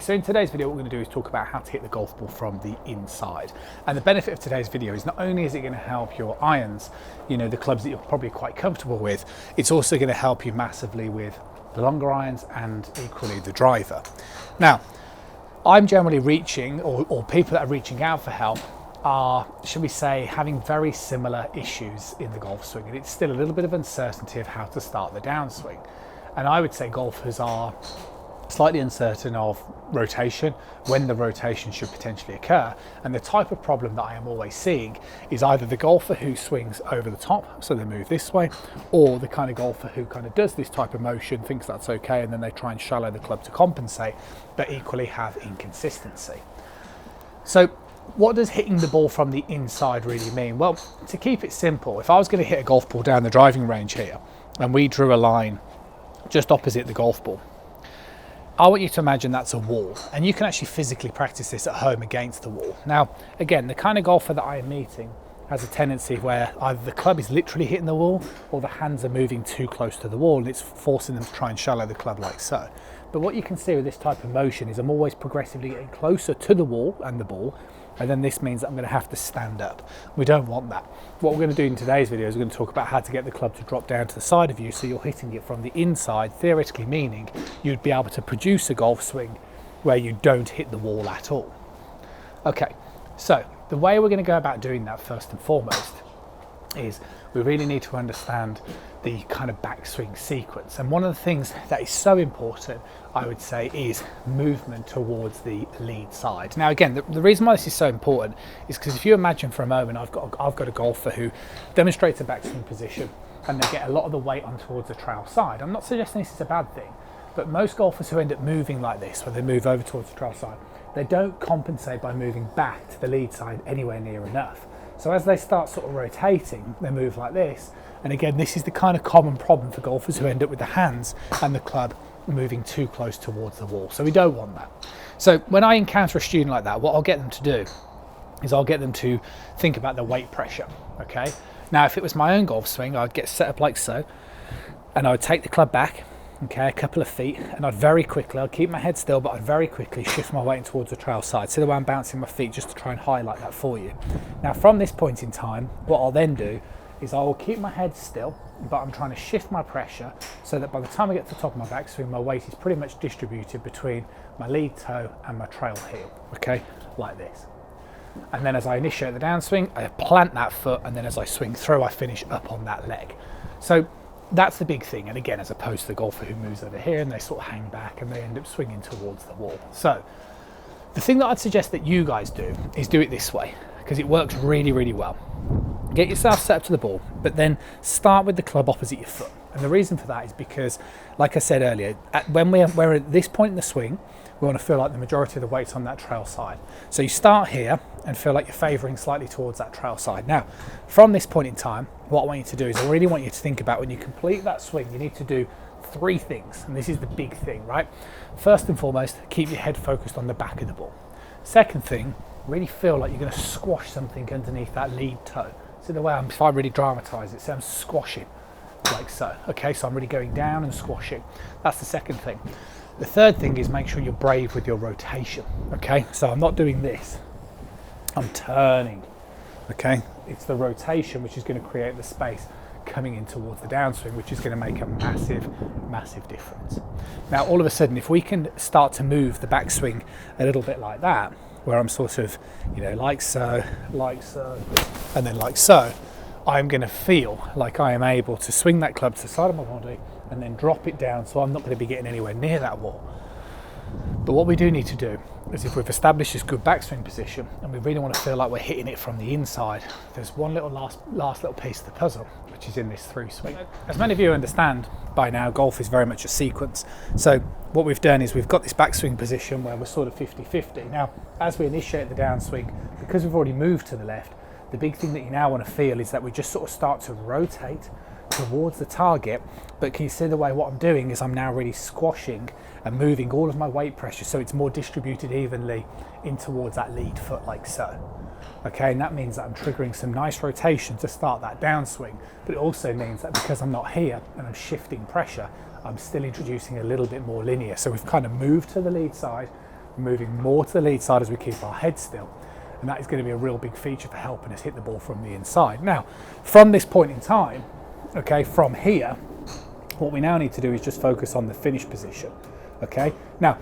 so in today's video, what we're going to do is talk about how to hit the golf ball from the inside. And the benefit of today's video is not only is it going to help your irons, the clubs that you're probably quite comfortable with, it's also going to help you massively with the longer irons and equally the driver. Now, I'm generally reaching, or people that are reaching out for help are, should we say, having very similar issues in the golf swing, and it's still a little bit of uncertainty of how to start the downswing. And I would say golfers are slightly uncertain of rotation, when the rotation should potentially occur. And the type of problem that I am always seeing is either the golfer who swings over the top, so they move this way, or the kind of golfer who kind of does this type of motion, thinks that's okay, and then they try and shallow the club to compensate, but equally have inconsistency. So what does hitting the ball from the inside really mean? Well, to keep it simple, if I was going to hit a golf ball down the driving range here, and we drew a line just opposite the golf ball, I want you to imagine that's a wall, and you can actually physically practice this at home against the wall. Now, again, the kind of golfer that I am meeting has a tendency where either the club is literally hitting the wall or the hands are moving too close to the wall and it's forcing them to try and shallow the club like so. But what you can see with this type of motion is I'm always progressively getting closer to the wall and the ball, and then this means that I'm going to have to stand up. We don't want that. What we're going to do in today's video is we're going to talk about how to get the club to drop down to the side of you so you're hitting it from the inside, theoretically meaning you'd be able to produce a golf swing where you don't hit the wall at all. Okay, so the way we're going to go about doing that first and foremost is we really need to understand the kind of backswing sequence. And one of the things that is so important, I would say, is movement towards the lead side. Now, again, the reason why this is so important is because if you imagine for a moment, I've got a golfer who demonstrates a backswing position and they get a lot of the weight on towards the trail side. I'm not suggesting this is a bad thing, but most golfers who end up moving like this, where they move over towards the trail side, they don't compensate by moving back to the lead side anywhere near enough. So as they start sort of rotating, they move like this. And again, this is the kind of common problem for golfers who end up with the hands and the club moving too close towards the wall. So we don't want that. So when I encounter a student like that, what I'll get them to do is I'll get them to think about the weight pressure, okay? Now, if it was my own golf swing, I'd get set up like so, and I would take the club back, okay, a couple of feet, and I'd keep my head still, but I'd very quickly shift my weight towards the trail side. See the way I'm bouncing my feet just to try and highlight that for you. Now, from this point in time, what I'll then do is I will keep my head still, but I'm trying to shift my pressure so that by the time I get to the top of my backswing, my weight is pretty much distributed between my lead toe and my trail heel, okay, like this. And then as I initiate the downswing, I plant that foot, and then as I swing through, I finish up on that leg. So that's the big thing. And again, as opposed to the golfer who moves over here and they sort of hang back and they end up swinging towards the wall. So the thing that I'd suggest that you guys do is do it this way, because it works really, really well. Get yourself set up to the ball, but then start with the club opposite your foot. And the reason for that is because, like I said earlier, when we're at this point in the swing, we want to feel like the majority of the weight's on that trail side. So you start here and feel like you're favouring slightly towards that trail side. Now, from this point in time, what I want you to do is I really want you to think about when you complete that swing, you need to do three things. And this is the big thing, right? First and foremost, keep your head focused on the back of the ball. Second thing, really feel like you're going to squash something underneath that lead toe. So the way if I really dramatise it, so I'm squashing like so. Okay, so I'm really going down and squashing. That's the second thing. The third thing is make sure you're brave with your rotation. Okay, so I'm not doing this. I'm turning. Okay, it's the rotation which is going to create the space coming in towards the downswing, which is going to make a massive, massive difference. Now, all of a sudden, if we can start to move the backswing a little bit like that, where I'm sort of, like so, and then like so, I'm going to feel like I am able to swing that club to the side of my body and then drop it down, so I'm not going to be getting anywhere near that wall. But what we do need to do is, if we've established this good backswing position and we really want to feel like we're hitting it from the inside, there's one little last little piece of the puzzle, which is in this through swing. As many of you understand by now, golf is very much a sequence. So what we've done is we've got this backswing position where we're sort of 50-50. Now, as we initiate the downswing, because we've already moved to the left, the big thing that you now want to feel is that we just sort of start to rotate towards the target. But can you see the way what I'm doing is I'm now really squashing and moving all of my weight pressure so it's more distributed evenly in towards that lead foot like so. Okay, and that means that I'm triggering some nice rotation to start that downswing, but it also means that because I'm not here and I'm shifting pressure, I'm still introducing a little bit more linear. So we've kind of moved to the lead side, moving more to the lead side as we keep our head still. And that is going to be a real big feature for helping us hit the ball from the inside. Now, from this point in time, okay, from here, what we now need to do is just focus on the finish position, okay? Now,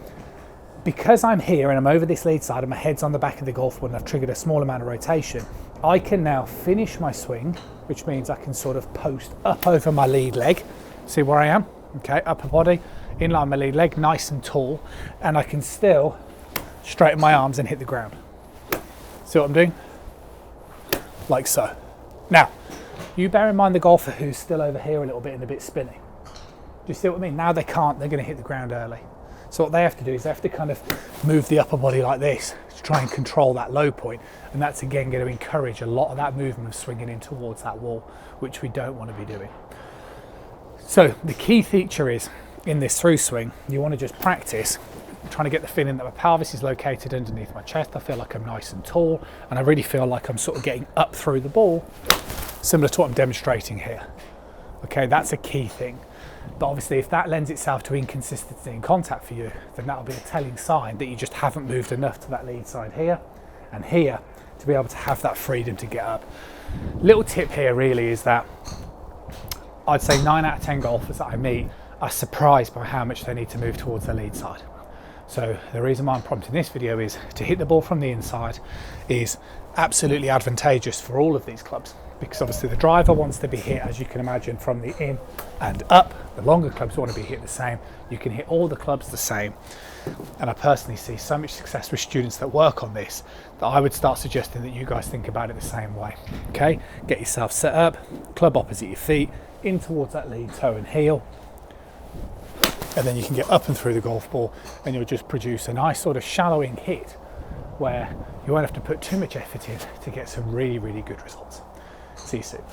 because I'm here and I'm over this lead side and my head's on the back of the golf ball and I've triggered a small amount of rotation, I can now finish my swing, which means I can sort of post up over my lead leg. See where I am? Okay, upper body, in line with my lead leg, nice and tall, and I can still straighten my arms and hit the ground. See what I'm doing? Like so. Now, you bear in mind the golfer who's still over here a little bit and a bit spinny. Do you see what I mean? Now they can't, they're going to hit the ground early. So what they have to do is they have to kind of move the upper body like this to try and control that low point. And that's again going to encourage a lot of that movement of swinging in towards that wall, which we don't want to be doing. So the key feature is in this through swing, you want to just practice trying to get the feeling that my pelvis is located underneath my chest. I feel like I'm nice and tall, and I really feel like I'm sort of getting up through the ball, similar to what I'm demonstrating here. Okay, that's a key thing. But obviously if that lends itself to inconsistency in contact for you, then that'll be a telling sign that you just haven't moved enough to that lead side here and here to be able to have that freedom to get up. Little tip here really is that I'd say 9 out of 10 golfers that I meet are surprised by how much they need to move towards the lead side. So the reason why I'm prompting this video is to hit the ball from the inside is absolutely advantageous for all of these clubs, because obviously the driver wants to be hit, as you can imagine, from the in and up. The longer clubs want to be hit the same. You can hit all the clubs the same. And I personally see so much success with students that work on this that I would start suggesting that you guys think about it the same way. Okay, get yourself set up, club opposite your feet, in towards that lead toe and heel. And then you can get up and through the golf ball and you'll just produce a nice sort of shallowing hit where you won't have to put too much effort in to get some really, really good results. See you soon.